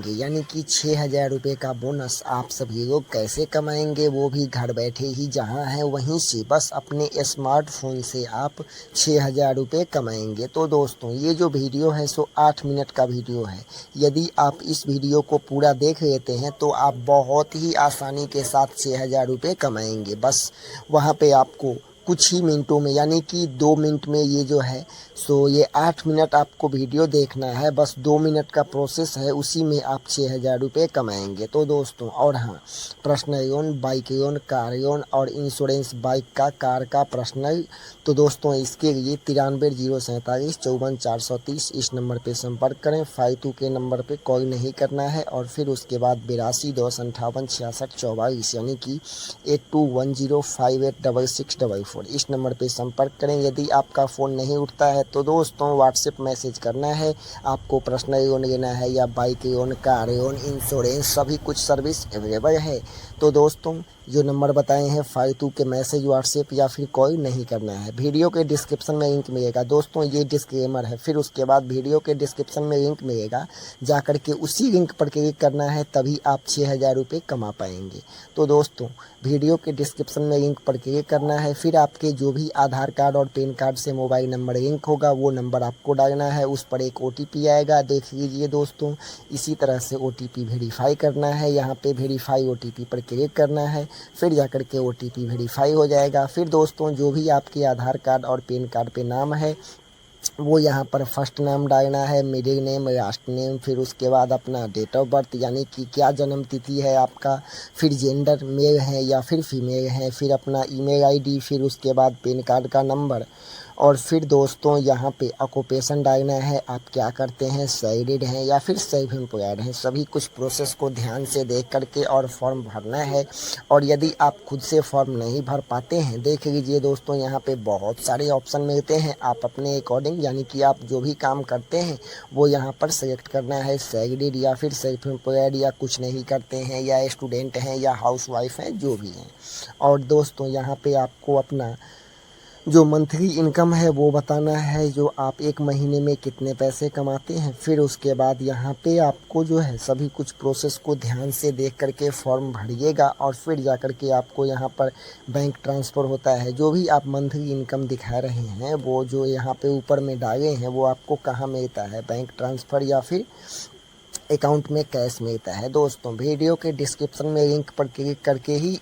कमाएंगे, यानी कि 6,000 रुपये का बोनस आप सभी लोग कैसे कमाएंगे, वो भी घर बैठे ही जहां है वहीं से बस अपने स्मार्टफोन से आप 6,000 रुपये कमाएंगे। तो दोस्तों ये जो वीडियो है सो 8 मिनट का वीडियो है। यदि आप इस वीडियो को पूरा देख लेते हैं तो आप बहुत ही आसानी के साथ 6,000 रुपये कमाएंगे। बस वहाँ पे आपको कुछ ही मिनटों में, यानी कि 2 मिनट में ये जो है सो ये 8 मिनट आपको वीडियो देखना है। बस 2 मिनट का प्रोसेस है, उसी में आप 6,000 रुपये कमाएंगे। तो दोस्तों और हाँ, personal loan, bike loan, car loan और इंश्योरेंस बाइक का, कार का पर्सनल, तो दोस्तों इसके लिए 93 047 54 430 इस नंबर पे संपर्क करें। फालतू के नंबर पे कॉल नहीं करना है। और फिर उसके बाद 82 2 58 66 44 यानी कि 8210586644 इस नंबर पे संपर्क करें। यदि आपका फ़ोन नहीं उठता है तो दोस्तों व्हाट्सएप मैसेज करना है। आपको पर्सनल लोन लेना है या bike loan, car loan, insurance, सभी कुछ सर्विस अवेलेबल है। तो दोस्तों जो नंबर बताए हैं फालतू के मैसेज, व्हाट्सएप या फिर कॉल नहीं करना है। वीडियो के डिस्क्रिप्शन में लिंक मिलेगा दोस्तों, ये डिस्क्लेमर है। फिर उसके बाद वीडियो के डिस्क्रिप्शन में लिंक मिलेगा, जाकर के उसी लिंक पर क्लिक करना है, तभी आप 6,000 रुपये कमा पाएंगे। तो दोस्तों वीडियो के डिस्क्रिप्शन में लिंक पर क्लिक करना है। फिर आपके जो भी आधार कार्ड और पैन कार्ड से मोबाइल नंबर लिंक होगा वो नंबर आपको डालना है। उस पर एक OTP आएगा, देख लीजिए दोस्तों। इसी तरह से OTP वेरीफाई करना है। यहाँ पे वेरीफाई OTP पर क्लिक करना है, फिर जाकर के OTP वेरीफाई हो जाएगा। फिर दोस्तों जो भी आपके आधार कार्ड और पैन कार्ड पे नाम है वो यहाँ पर फर्स्ट नाम डालना है, मिडिल नेम, लास्ट नेम, फिर उसके बाद अपना डेट ऑफ बर्थ, यानी कि क्या जन्म तिथि है आपका, फिर जेंडर मेल है या फिर फीमेल है, फिर अपना ईमेल ID, फिर उसके बाद पैन कार्ड का नंबर। और फिर दोस्तों यहाँ पे ऑक्यूपेशन डालना है, आप क्या करते हैं, सैलरीड हैं या फिर सेल्फ एम्प्लॉयड हैं। सभी कुछ प्रोसेस को ध्यान से देख करके और फॉर्म भरना है। और यदि आप खुद से फॉर्म नहीं भर पाते हैं, देख लीजिए दोस्तों यहाँ पे बहुत सारे ऑप्शन मिलते हैं। आप अपने अकॉर्डिंग, यानी कि आप जो भी काम करते हैं वो यहाँ पर सेलेक्ट करना है, सैलरीड या फिर सेल्फ एम्प्लॉयड, या कुछ नहीं करते हैं, या स्टूडेंट हैं या हाउसवाइफ हैं, जो भी हैं। और दोस्तों यहाँ पे आपको अपना जो मंथली इनकम है वो बताना है, जो आप एक महीने में कितने पैसे कमाते हैं। फिर उसके बाद यहाँ पे आपको जो है सभी कुछ प्रोसेस को ध्यान से देख करके फॉर्म भरिएगा। और फिर जा कर के आपको यहाँ पर बैंक ट्रांसफ़र होता है। जो भी आप मंथली इनकम दिखा रहे हैं वो जो यहाँ पे ऊपर में डाले हैं वो आपको कहाँ मिलता है, बैंक ट्रांसफ़र या फिर अकाउंट में कैश मिलता है। दोस्तों वीडियो के डिस्क्रिप्शन में लिंक पर क्लिक करके ही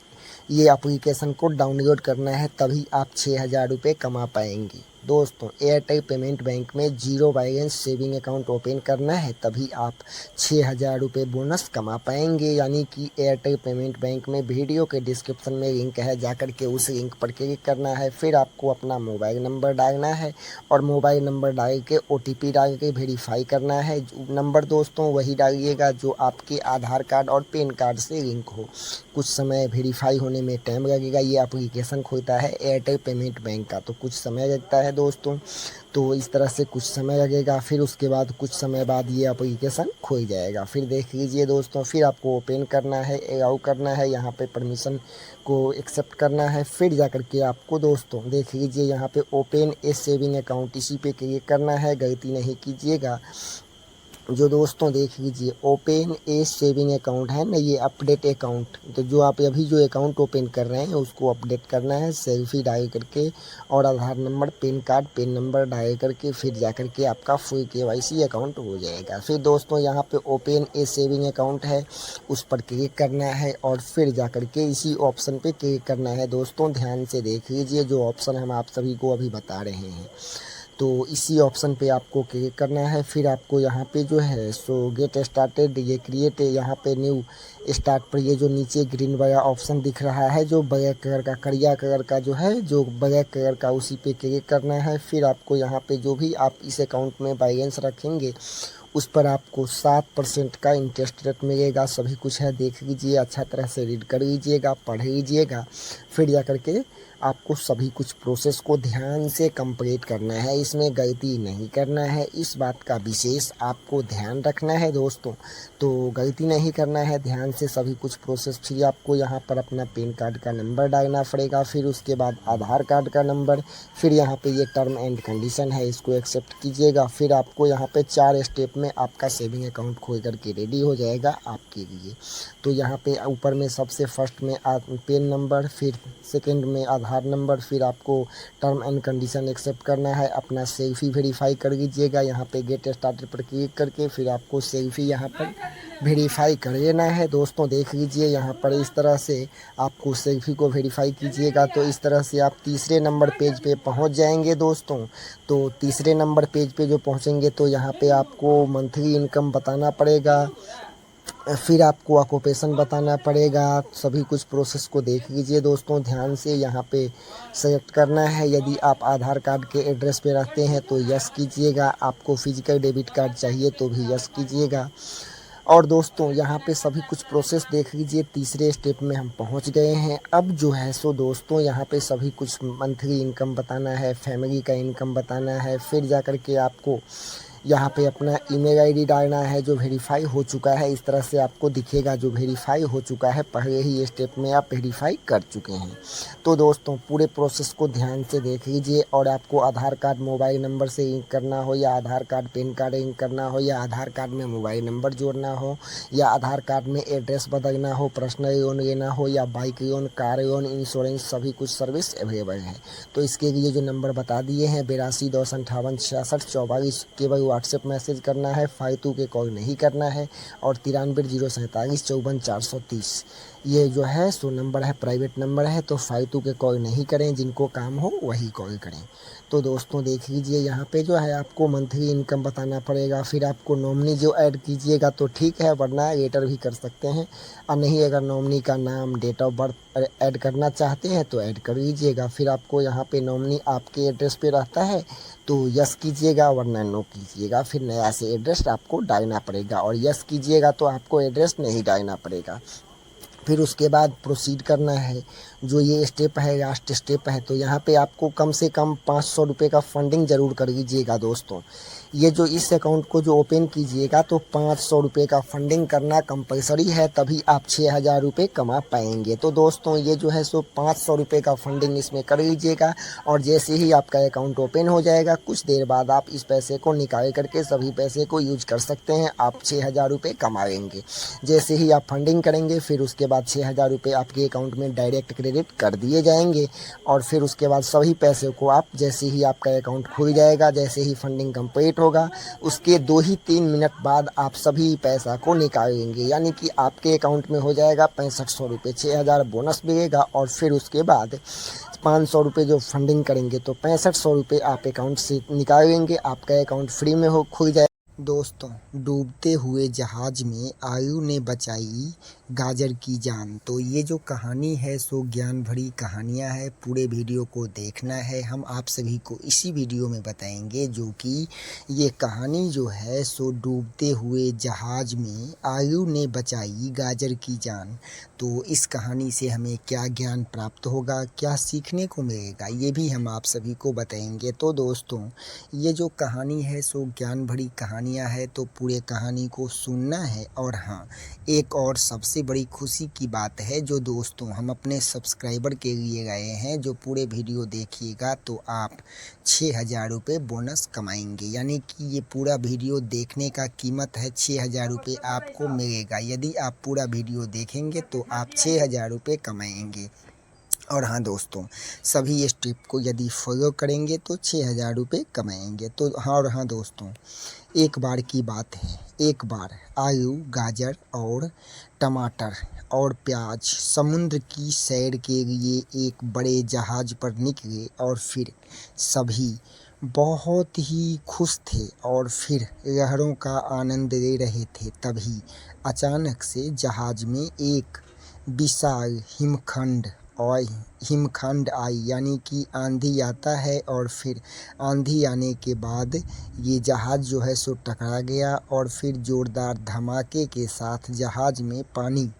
ये एप्लीकेशन को डाउनलोड करना है, तभी आप 6,000 रुपये कमा पाएंगे। दोस्तों एयरटेल पेमेंट बैंक में zero balance saving account open करना है, तभी आप 6,000 रुपये बोनस कमा पाएंगे। यानी कि एयरटेल पेमेंट बैंक में वीडियो के डिस्क्रिप्शन में लिंक है, जाकर के उस लिंक पर क्लिक करना है। फिर आपको अपना मोबाइल नंबर डालना है और मोबाइल नंबर डाल के OTP डाल के वेरीफाई करना है। नंबर दोस्तों वही डालिएगा जो आपके आधार कार्ड और पैन कार्ड से लिंक हो। कुछ समय वेरीफाई होने में टाइम लगेगा। ये एप्लीकेशन खुलता है एयरटेल पेमेंट बैंक का, तो कुछ समय लगता है दोस्तों। तो इस तरह से कुछ समय लगेगा। फिर उसके बाद कुछ समय बाद ये एप्लीकेशन खुल जाएगा। फिर देख लीजिए दोस्तों, फिर आपको ओपन करना है, अलाउ करना है, यहाँ पे परमिशन को एक्सेप्ट करना है। फिर जाकर के आपको दोस्तों देख लीजिए यहाँ पे ओपन ए सेविंग अकाउंट, इसी पे क्लिक करना है, गलती नहीं कीजिएगा। जो दोस्तों देख लीजिए ओपन ए सेविंग अकाउंट है ना, ये अपडेट अकाउंट, तो जो आप अभी जो अकाउंट ओपन कर रहे हैं उसको अपडेट करना है, सेल्फी डाल करके और Aadhaar number, PAN card, PAN number डाल करके फिर जा करके आपका फुल KYC अकाउंट हो जाएगा। फिर दोस्तों यहाँ पे ओपन ए सेविंग अकाउंट है, उस पर क्लिक करना है और फिर जा करके इसी ऑप्शन पे क्लिक करना है। दोस्तों ध्यान से देख लीजिए, जो ऑप्शन हम आप सभी को अभी बता रहे हैं, तो इसी ऑप्शन पे आपको क्लिक करना है। फिर आपको यहाँ पे जो है सो गेट स्टार्टेड, ये क्रिएट, यहाँ पे न्यू स्टार्ट पर ये जो नीचे ग्रीन वाला ऑप्शन दिख रहा है, जो ब्लैक कलर का, करिया कलर का जो है, जो ब्लैक कलर का, उसी पे क्लिक करना है। फिर आपको यहाँ पे जो भी आप इस अकाउंट में बैलेंस रखेंगे उस पर आपको 7% का इंटरेस्ट रेट मिलेगा। सभी कुछ है, देख लीजिए, अच्छा तरह से रीड कर लीजिएगा, पढ़ लीजिएगा। फिर जा करके आपको सभी कुछ प्रोसेस को ध्यान से कंप्लीट करना है, इसमें गलती नहीं करना है, इस बात का विशेष आपको ध्यान रखना है दोस्तों। तो गलती नहीं करना है, ध्यान से सभी कुछ प्रोसेस। फिर आपको यहाँ पर अपना पैन कार्ड का नंबर डालना पड़ेगा, फिर उसके बाद आधार कार्ड का नंबर, फिर यहाँ पे ये टर्म एंड कंडीशन है, इसको एक्सेप्ट कीजिएगा। फिर आपको यहाँ पे 4 स्टेप में आपका सेविंग अकाउंट खोल करके रेडी हो जाएगा आपके लिए। तो यहाँ पे ऊपर में सबसे फर्स्ट में पैन नंबर, फिर सेकंड में आधार नंबर, फिर आपको टर्म एंड कंडीशन एक्सेप्ट करना है, अपना सेल्फी वेरीफाई कर लीजिएगा यहाँ पे गेट स्टार्टेड पर क्लिक करके। फिर आपको सेल्फी यहाँ पर वेरीफाई कर लेना है दोस्तों। देख लीजिए यहाँ पर इस तरह से आपको सेल्फी को वेरीफाई कीजिएगा तो इस तरह से आप तीसरे नंबर पेज पे पहुँच जाएंगे दोस्तों। तो तीसरे नंबर पेज पे जो पहुँचेंगे तो यहाँ पे आपको मंथली इनकम बताना पड़ेगा, फिर आपको ऑक्यूपेशन बताना पड़ेगा। सभी कुछ प्रोसेस को देख लीजिए दोस्तों ध्यान से, यहाँ पे सेलेक्ट करना है। यदि आप आधार कार्ड के एड्रेस पे रहते हैं तो यस कीजिएगा, आपको फिजिकल डेबिट कार्ड चाहिए तो भी यस कीजिएगा। और दोस्तों यहाँ पे सभी कुछ प्रोसेस देख लीजिए, तीसरे स्टेप में हम पहुँच गए हैं। अब जो है सो दोस्तों यहाँ पे सभी कुछ मंथली इनकम बताना है, फैमिली का इनकम बताना है, फिर जा कर के आपको यहाँ पे अपना ईमेल आईडी डालना है जो वेरीफाई हो चुका है। इस तरह से आपको दिखेगा जो वेरीफाई हो चुका है, पहले ही स्टेप में आप वेरीफाई कर चुके हैं। तो दोस्तों पूरे प्रोसेस को ध्यान से देख लीजिए। और आपको आधार कार्ड मोबाइल नंबर से लिंक करना हो, या आधार कार्ड पैन कार्ड लिंक करना हो, या आधार कार्ड में मोबाइल नंबर जोड़ना हो, या आधार कार्ड में एड्रेस बदलना हो, पर्सनल लोन लेना हो, या bike loan, car loan, insurance, सभी कुछ सर्विस अवेलेबल है। तो इसके लिए जो नंबर बता दिए हैं 82 258 66 44, केवल व्हाट्सएप मैसेज करना है, फालतू के कॉल नहीं करना है। और 93 047 54 430 ये जो है सो नंबर है, प्राइवेट नंबर है, तो फालतू के कॉल नहीं करें, जिनको काम हो वही कॉल करें। तो दोस्तों देख लीजिए यहाँ पे जो है आपको मंथली इनकम बताना पड़ेगा। फिर आपको नॉमिनी जो ऐड कीजिएगा तो ठीक है, वरना लेटर भी कर सकते हैं। और नहीं, अगर नॉमिनी का नाम, डेट ऑफ बर्थ ऐड करना चाहते हैं तो ऐड कर लीजिएगा। फिर आपको यहाँ पे नॉमिनी आपके एड्रेस पे रहता है तो यस कीजिएगा, वरना नो कीजिएगा। फिर नया से एड्रेस आपको डालना पड़ेगा, और यस कीजिएगा तो आपको एड्रेस नहीं डालना पड़ेगा। फिर उसके बाद प्रोसीड करना है। जो ये स्टेप है लास्ट स्टेप है, तो यहाँ पे आपको कम से कम 500 रुपये का फंडिंग ज़रूर कर लीजिएगा दोस्तों। ये जो इस अकाउंट को जो ओपन कीजिएगा तो 500 रुपये का फंडिंग करना कंपलसरी है, तभी आप 6000 रुपये कमा पाएंगे। तो दोस्तों ये जो है सो 500 रुपये का फंडिंग इसमें कर लीजिएगा, और जैसे ही आपका अकाउंट ओपन हो जाएगा कुछ देर बाद आप इस पैसे को निकाल करके सभी पैसे को यूज कर सकते हैं। आप 6000 रुपये कमाएंगे। जैसे ही आप फंडिंग करेंगे फिर उसके बाद 6000 रुपये आपके अकाउंट में डायरेक्ट क्रेडिट कर दिए जाएंगे। और फिर उसके बाद सभी पैसे को आप जैसे ही आपका अकाउंट खुल जाएगा, जैसे ही फंडिंग कंप्लीट होगा, उसके 2 ही 3 मिनट बाद आप सभी पैसा को निकालेंगे। यानी कि आपके अकाउंट में हो जाएगा 6500 रुपये, 6000 बोनस मिलेगा। और फिर उसके बाद 500 रुपये जो फंडिंग करेंगे तो 6500 रुपये आप अकाउंट से निकालेंगे, आपका अकाउंट फ्री में हो खुल जाएगा। दोस्तों डूबते हुए जहाज में आयु ने बचाई गाजर की जान। तो ये जो कहानी है सो ज्ञान भरी कहानियाँ है, पूरे वीडियो को देखना है। हम आप सभी को इसी वीडियो में बताएंगे जो कि ये कहानी जो है सो डूबते हुए जहाज में आयु ने बचाई गाजर की जान। तो इस कहानी से हमें क्या ज्ञान प्राप्त होगा, क्या सीखने को मिलेगा, ये भी हम आप सभी को बताएंगे। तो दोस्तों ये जो कहानी है सो ज्ञान भरी कहानियाँ है, तो पूरे कहानी को सुनना है। और हाँ, एक और सबसे बड़ी खुशी की बात है जो दोस्तों हम अपने सब्सक्राइबर के लिए गए हैं, जो पूरे वीडियो देखिएगा तो आप 6000 रुपये बोनस कमाएंगे। यानी कि ये पूरा वीडियो देखने का कीमत है 6000 रुपये आपको मिलेगा। यदि आप पूरा वीडियो देखेंगे तो आप 6000 रुपये कमाएंगे। और हाँ दोस्तों, सभी स्टेप को यदि फॉलो करेंगे तो 6000 रुपये कमाएंगे। तो हाँ, और हाँ दोस्तों, एक बार की बात है, एक बार आलू, गाजर और टमाटर और प्याज समुद्र की सैर के लिए एक बड़े जहाज पर निकले, और फिर सभी बहुत ही खुश थे और फिर लहरों का आनंद ले रहे थे। तभी अचानक से जहाज में एक विशाल हिमखंड आई, यानी कि आंधी आता है। और फिर आंधी आने के बाद ये जहाज़ जो है सो टकरा गया, और फिर ज़ोरदार धमाके के साथ जहाज़ में पानी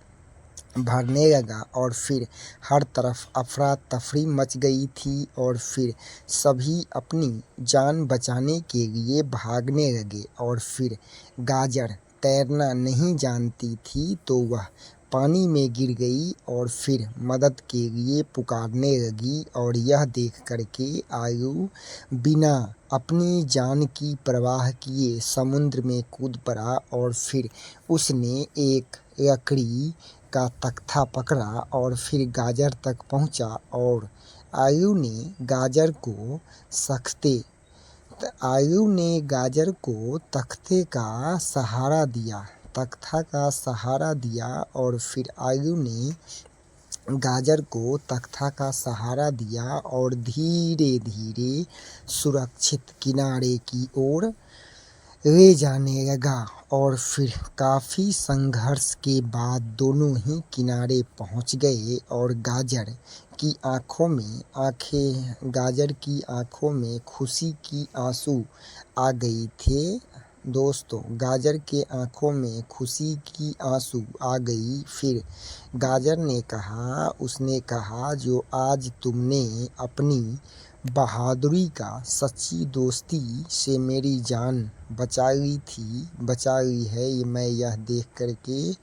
भरने लगा और फिर हर तरफ अफरा तफरी मच गई थी और फिर सभी अपनी जान बचाने के लिए भागने लगे। और फिर गाजर तैरना नहीं जानती थी तो वह पानी में गिर गई और फिर मदद के लिए पुकारने लगी। और यह देख कर के आयु बिना अपनी जान की परवाह किए समुद्र में कूद पड़ा और फिर उसने एक लकड़ी का तख्ता पकड़ा और फिर गाजर तक पहुंचा और आयु ने गाजर को सख्ते आयु ने गाजर को तख्ते का सहारा दिया तख्ता का सहारा दिया और फिर आयु ने गाजर को तख्ता का सहारा दिया और धीरे धीरे सुरक्षित किनारे की ओर ले जाने लगा। और फिर काफ़ी संघर्ष के बाद दोनों ही किनारे पहुंच गए और गाजर की आंखों में खुशी की आंसू आ गई थे। दोस्तों, गाजर के आंखों में खुशी की आंसू आ गई। फिर गाजर ने उसने कहा, जो आज तुमने अपनी बहादुरी का सच्ची दोस्ती से मेरी जान बचाई है, मैं यह देख कर के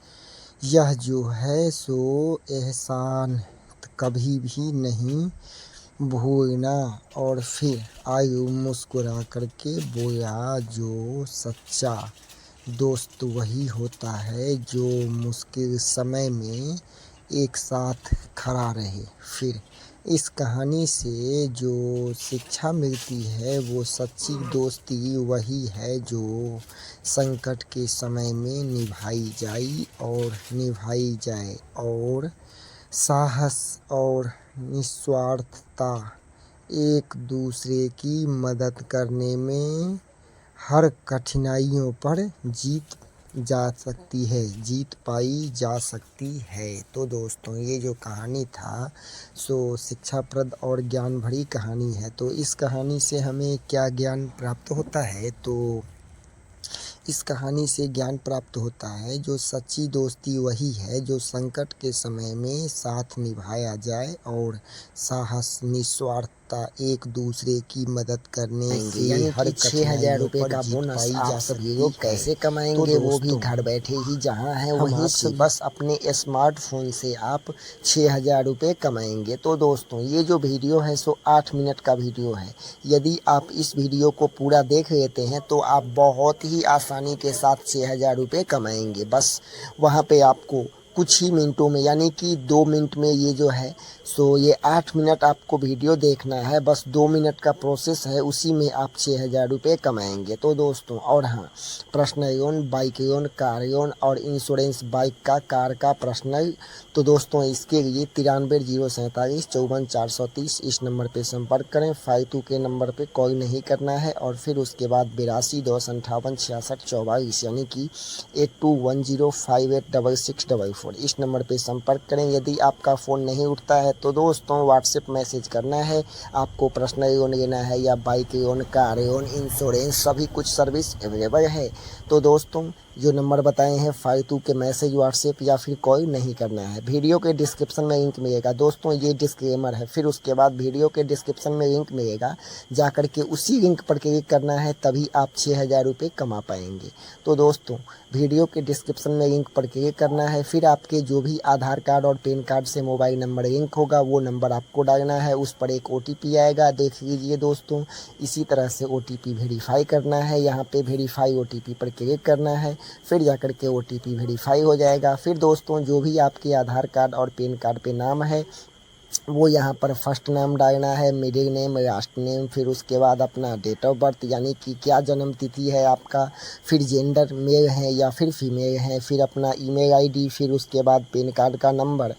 यह जो है सो एहसान कभी भी नहीं भूलना। और फिर आयु मुस्कुरा करके बोला, जो सच्चा दोस्त वही होता है जो मुश्किल समय में एक साथ खड़ा रहे। फिर इस कहानी से जो शिक्षा मिलती है वो सच्ची दोस्ती वही है जो संकट के समय में निभाई जाए और साहस और निस्वार्थता एक दूसरे की मदद करने में हर कठिनाइयों पर जीत पाई जा सकती है। तो दोस्तों, ये जो कहानी था सो शिक्षाप्रद और ज्ञान भरी कहानी है। तो इस कहानी से हमें क्या ज्ञान प्राप्त होता है? तो इस कहानी से ज्ञान प्राप्त होता है जो सच्ची दोस्ती वही है जो संकट के समय में साथ निभाया जाए और साहस निस्वार्थता एक दूसरे की मदद करने से हर 6,000 रुपये का बोनस आप सभी लोग कैसे कमाएंगे, वो भी घर बैठे ही जहां है वहीं से बस अपने स्मार्टफोन से आप 6,000 रुपये कमाएंगे। तो दोस्तों, ये जो वीडियो है सो 8 मिनट का वीडियो है। यदि आप इस वीडियो को पूरा देख लेते हैं तो आप बहुत ही आसानी के साथ 6,000 रुपये कमाएंगे। बस वहाँ पे आपको कुछ ही मिनटों में, यानी कि 2 मिनट में ये जो है सो ये 8 मिनट आपको वीडियो देखना है। बस 2 मिनट का प्रोसेस है, उसी में आप 6,000 रुपये कमाएंगे। तो दोस्तों, और हाँ, personal loan, bike loan, car loan और इंश्योरेंस बाइक का, कार का पर्सनल, तो दोस्तों इसके लिए 93 047 54 430 इस नंबर पे संपर्क करें। फालतू के नंबर पे कॉल नहीं करना है। और फिर उसके बाद 82 2 58 66 44 यानी कि 8210586644 इस नंबर पे संपर्क करें। यदि आपका फ़ोन नहीं उठता है तो दोस्तों व्हाट्सएप मैसेज करना है। आपको पर्सनल लोन लेना है या bike loan, car loan, insurance, सभी कुछ सर्विस अवेलेबल है। तो दोस्तों, जो नंबर बताए हैं फालतू के मैसेज, व्हाट्सएप या फिर कॉल नहीं करना है। वीडियो के डिस्क्रिप्शन में लिंक मिलेगा। दोस्तों, ये डिस्क्लेमर है। फिर उसके बाद वीडियो के डिस्क्रिप्शन में लिंक मिलेगा, जाकर के उसी लिंक पर क्लिक करना है, तभी आप 6,000 रुपये कमा पाएंगे। तो दोस्तों, वीडियो के डिस्क्रिप्शन में लिंक पर क्लिक करना है। फिर आपके जो भी आधार कार्ड और पैन कार्ड से मोबाइल नंबर लिंक होगा वो नंबर आपको डालना है। उस पर एक OTP आएगा, देख लीजिए दोस्तों। इसी तरह से OTP वेरीफाई करना है। यहाँ पे वेरीफाई OTP पर क्लिक करना है, फिर जाकर के OTP वेरीफाई हो जाएगा। फिर दोस्तों, जो भी आपके आधार कार्ड और पैन कार्ड पे नाम है वो यहाँ पर फर्स्ट नाम डालना है, मिडिल नेम, लास्ट नेम, फिर उसके बाद अपना डेट ऑफ बर्थ यानी कि क्या जन्म तिथि है आपका, फिर जेंडर मेल है या फिर फीमेल है, फिर अपना ईमेल ID, फिर उसके बाद पैन कार्ड का नंबर।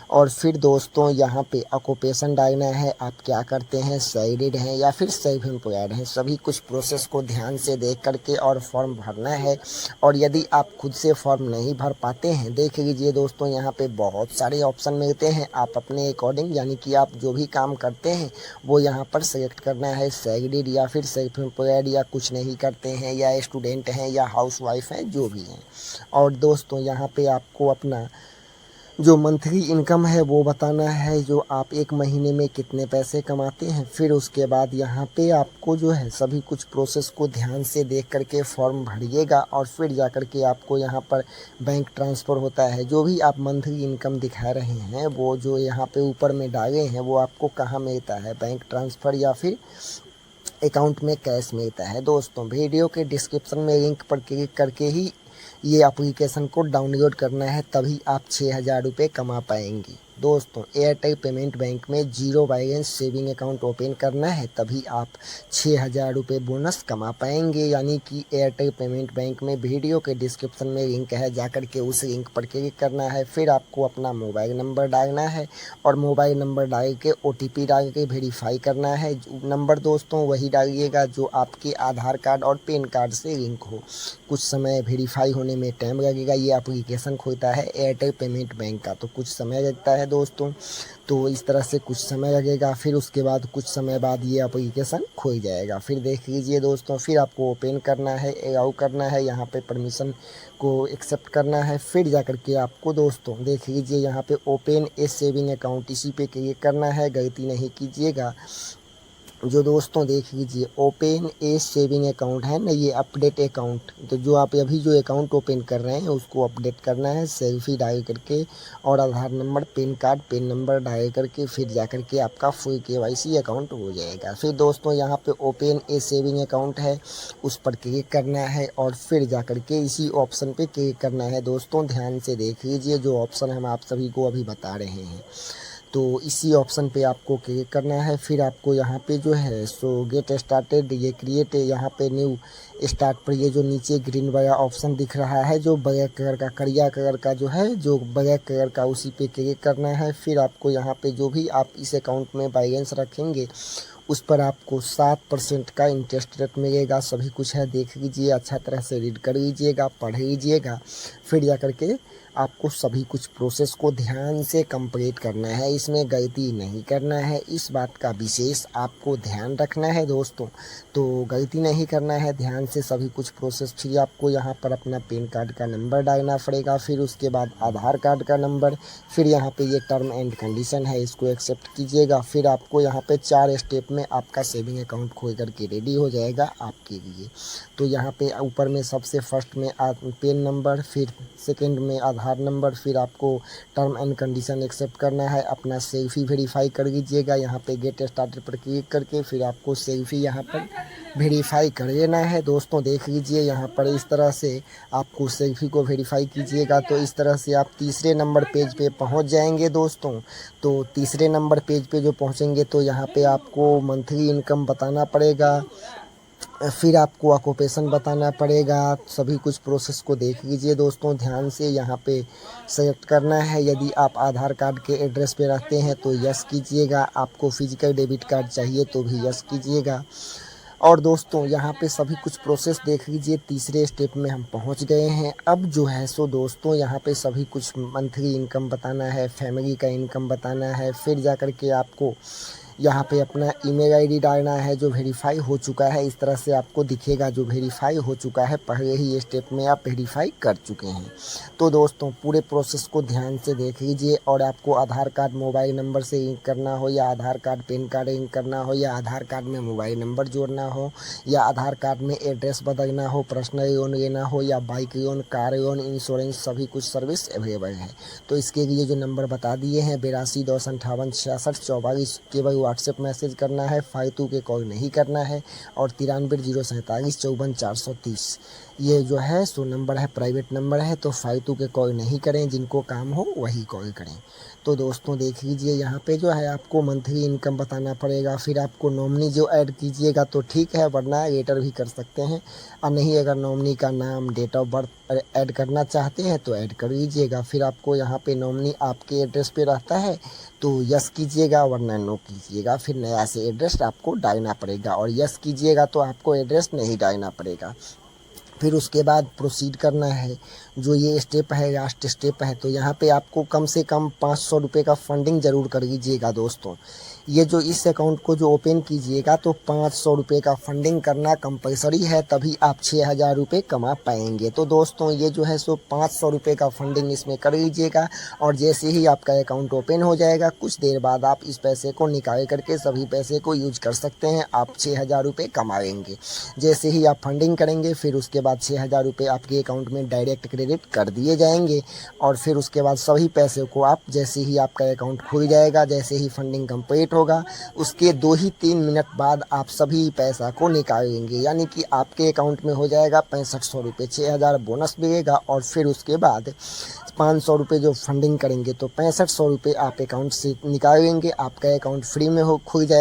और फिर दोस्तों यहाँ पे ऑक्यूपेशन डालना है, आप क्या करते हैं, सैलरीड हैं या फिर सेल्फ एम्प्लॉयड हैं। सभी कुछ प्रोसेस को ध्यान से देख करके और फॉर्म भरना है। और यदि आप खुद से फॉर्म नहीं भर पाते हैं, देख लीजिए दोस्तों, यहाँ पे बहुत सारे ऑप्शन मिलते हैं। आप अपने अकॉर्डिंग, यानी कि आप जो भी काम करते हैं वो यहाँ पर सेलेक्ट करना है, सैलरीड या फिर सेल्फ एम्प्लॉयड, या कुछ नहीं करते हैं, या स्टूडेंट हैं या हाउसवाइफ हैं, जो भी हैं। और दोस्तों यहाँ पे आपको अपना जो मंथली इनकम है वो बताना है, जो आप एक महीने में कितने पैसे कमाते हैं। फिर उसके बाद यहाँ पे आपको जो है सभी कुछ प्रोसेस को ध्यान से देख करके फॉर्म भरिएगा और फिर जा कर के आपको यहाँ पर बैंक ट्रांसफ़र होता है। जो भी आप मंथली इनकम दिखा रहे हैं वो जो यहाँ पे ऊपर में डाले हैं वो आपको कहाँ मिलता है, बैंक ट्रांसफ़र या फिर अकाउंट में कैश मिलता है। दोस्तों वीडियो के डिस्क्रिप्शन में लिंक पर क्लिक करके ही ये एप्लीकेशन को डाउनलोड करना है, तभी आप 6,000 रुपये कमा पाएंगे। दोस्तों एयरटेल पेमेंट बैंक में zero balance saving account open करना है, तभी आप 6,000 रुपये बोनस कमा पाएंगे। यानी कि एयरटेल पेमेंट बैंक में वीडियो के डिस्क्रिप्शन में लिंक है, जाकर के उस लिंक पर क्लिक करना है। फिर आपको अपना मोबाइल नंबर डालना है और मोबाइल नंबर डाल के OTP डाल के वेरीफाई करना है। नंबर दोस्तों वही डालिएगा जो आपके आधार कार्ड और पैन कार्ड से लिंक हो। कुछ समय वेरीफाई होने में टाइम लगेगा। ये एप्लीकेशन खोलता है एयरटेल पेमेंट बैंक का, तो कुछ समय लगता है दोस्तों। तो इस तरह से कुछ समय लगेगा, फिर उसके बाद कुछ समय बाद ये एप्लीकेशन खुल जाएगा। फिर देख लीजिए दोस्तों, फिर आपको ओपन करना है, अलाउ करना है, यहाँ पे परमिशन को एक्सेप्ट करना है। फिर जा कर के आपको दोस्तों देख लीजिए यहाँ पे ओपन ए सेविंग अकाउंट, इसी पे क्लिक करना है, गलती नहीं कीजिएगा। जो दोस्तों देख लीजिए ओपन ए सेविंग अकाउंट है ना, ये अपडेट अकाउंट, तो जो आप अभी जो अकाउंट ओपन कर रहे हैं उसको अपडेट करना है सेल्फी डाल करके और Aadhaar number, PAN card, PAN number डाल करके फिर जा करके आपका फुल KYC अकाउंट हो जाएगा। फिर दोस्तों यहाँ पे ओपन ए सेविंग अकाउंट है, उस पर क्लिक करना है और फिर जा करके इसी ऑप्शन पे क्लिक करना है। दोस्तों ध्यान से देख लीजिए, जो ऑप्शन हम आप सभी को अभी बता रहे हैं, तो इसी ऑप्शन पे आपको क्लिक करना है। फिर आपको यहाँ पे जो है सो गेट स्टार्टेड, ये क्रिएट, यहाँ पे न्यू स्टार्ट पर ये जो नीचे ग्रीन वाला ऑप्शन दिख रहा है, जो ब्लैक कलर का, करिया कलर का जो है, जो ब्लैक कलर का, उसी पे क्लिक करना है। फिर आपको यहाँ पे जो भी आप इस अकाउंट में बैलेंस रखेंगे उस पर आपको 7% का इंटरेस्ट रेट मिलेगा। सभी कुछ है, देख लीजिए, अच्छा तरह से रीड कर लीजिएगा, पढ़ लीजिएगा। फिर जा करके आपको सभी कुछ प्रोसेस को ध्यान से कंप्लीट करना है, इसमें गलती नहीं करना है। इस बात का विशेष आपको ध्यान रखना है दोस्तों, तो गलती नहीं करना है, ध्यान से सभी कुछ प्रोसेस। फिर आपको यहाँ पर अपना पैन कार्ड का नंबर डालना पड़ेगा, फिर उसके बाद आधार कार्ड का नंबर, फिर यहाँ पे ये टर्म एंड कंडीशन है, इसको एक्सेप्ट कीजिएगा। फिर आपको यहाँ पे 4 स्टेप में आपका सेविंग अकाउंट खोल करके रेडी हो जाएगा आपके लिए। तो यहाँ पे ऊपर में सबसे फर्स्ट में पैन नंबर, फिर सेकंड में आधार नंबर, फिर आपको टर्म एंड कंडीशन एक्सेप्ट करना है, अपना सेल्फी वेरीफाई कर लीजिएगा। यहाँ पे गेट स्टार्टेड पर क्लिक करके फिर आपको सेल्फी यहाँ पर वेरीफाई कर लेना है। दोस्तों देख लीजिए यहाँ पर इस तरह से आपको सेल्फी को वेरीफाई कीजिएगा, तो इस तरह से आप तीसरे नंबर पेज पे पहुँच जाएंगे दोस्तों। तो तीसरे नंबर पेज पे जो पहुँचेंगे तो यहाँ पे आपको मंथली इनकम बताना पड़ेगा, फिर आपको ऑक्यूपेशन बताना पड़ेगा। सभी कुछ प्रोसेस को देख लीजिए दोस्तों ध्यान से, यहाँ पे सेलेक्ट करना है। यदि आप आधार कार्ड के एड्रेस पे रहते हैं तो यस कीजिएगा, आपको फिजिकल डेबिट कार्ड चाहिए तो भी यस कीजिएगा। और दोस्तों यहाँ पे सभी कुछ प्रोसेस देख लीजिए, तीसरे स्टेप में हम पहुँच गए हैं। अब जो है सो दोस्तों यहाँ पे सभी कुछ मंथली इनकम बताना है, फैमिली का इनकम बताना है। फिर जा कर के आपको यहाँ पे अपना ईमेल आईडी डालना है जो वेरीफाई हो चुका है। इस तरह से आपको दिखेगा जो वेरीफाई हो चुका है, पहले ही ये स्टेप में आप वेरीफाई कर चुके हैं। तो दोस्तों पूरे प्रोसेस को ध्यान से देख लीजिए। और आपको आधार कार्ड मोबाइल नंबर से लिंक करना हो, या आधार कार्ड पैन कार्ड लिंक करना हो, या आधार कार्ड में मोबाइल नंबर जोड़ना हो, या आधार कार्ड में एड्रेस बदलना हो, पर्सनल लोन लेना हो, या bike loan, car loan, insurance, सभी कुछ सर्विस अवेलेबल है। तो इसके लिए जो नंबर बता दिए हैं 82 10 58 66 44, केवल व्हाट्सएप मैसेज करना है, फालतू के कॉल नहीं करना है। और 93 047 54 430 ये जो है सो नंबर है, प्राइवेट नंबर है, तो फालतू के कॉल नहीं करें, जिनको काम हो वही कॉल करें। तो दोस्तों देख लीजिए यहाँ पे जो है आपको मंथली इनकम बताना पड़ेगा। फिर आपको नॉमिनी जो ऐड कीजिएगा तो ठीक है, वरना लेटर भी कर सकते हैं, और नहीं अगर नॉमिनी का नाम, डेट ऑफ बर्थ ऐड करना चाहते हैं तो ऐड कर लीजिएगा। फिर आपको यहाँ पे नॉमिनी आपके एड्रेस पे रहता है तो यस कीजिएगा, वरना नो कीजिएगा। फिर नया से एड्रेस आपको डालना पड़ेगा, और यस कीजिएगा तो आपको एड्रेस नहीं डालना पड़ेगा। फिर उसके बाद प्रोसीड करना है, जो ये स्टेप है लास्ट स्टेप है। तो यहाँ पे आपको कम से कम 500 रुपये का फंडिंग ज़रूर कर लीजिएगा दोस्तों। ये जो इस अकाउंट को जो ओपन कीजिएगा तो 500 रुपये का फंडिंग करना कंपलसरी है, तभी आप 6000 रुपये कमा पाएंगे। तो दोस्तों ये जो है सो 500 रुपये का फंडिंग इसमें कर लीजिएगा और जैसे ही आपका अकाउंट ओपन हो जाएगा कुछ देर बाद आप इस पैसे को निकाल करके सभी पैसे को यूज कर सकते हैं। आप 6000 रुपये कमाएंगे। जैसे ही आप फंडिंग करेंगे फिर उसके बाद 6000 रुपये आपके अकाउंट में डायरेक्ट क्रेडिट कर दिए जाएंगे और फिर उसके बाद सभी पैसे को आप जैसे ही आपका अकाउंट खुल जाएगा, जैसे ही फंडिंग कंप्लीट होगा उसके 2 ही 3 मिनट बाद आप सभी पैसा को निकालेंगे। यानी कि आपके अकाउंट में हो जाएगा 6500 रुपये, 6000 बोनस मिलेगा और फिर उसके बाद 500 रुपये जो फंडिंग करेंगे तो 6500 रुपये आप अकाउंट से निकालेंगे। आपका अकाउंट फ्री में खुल जाएगा।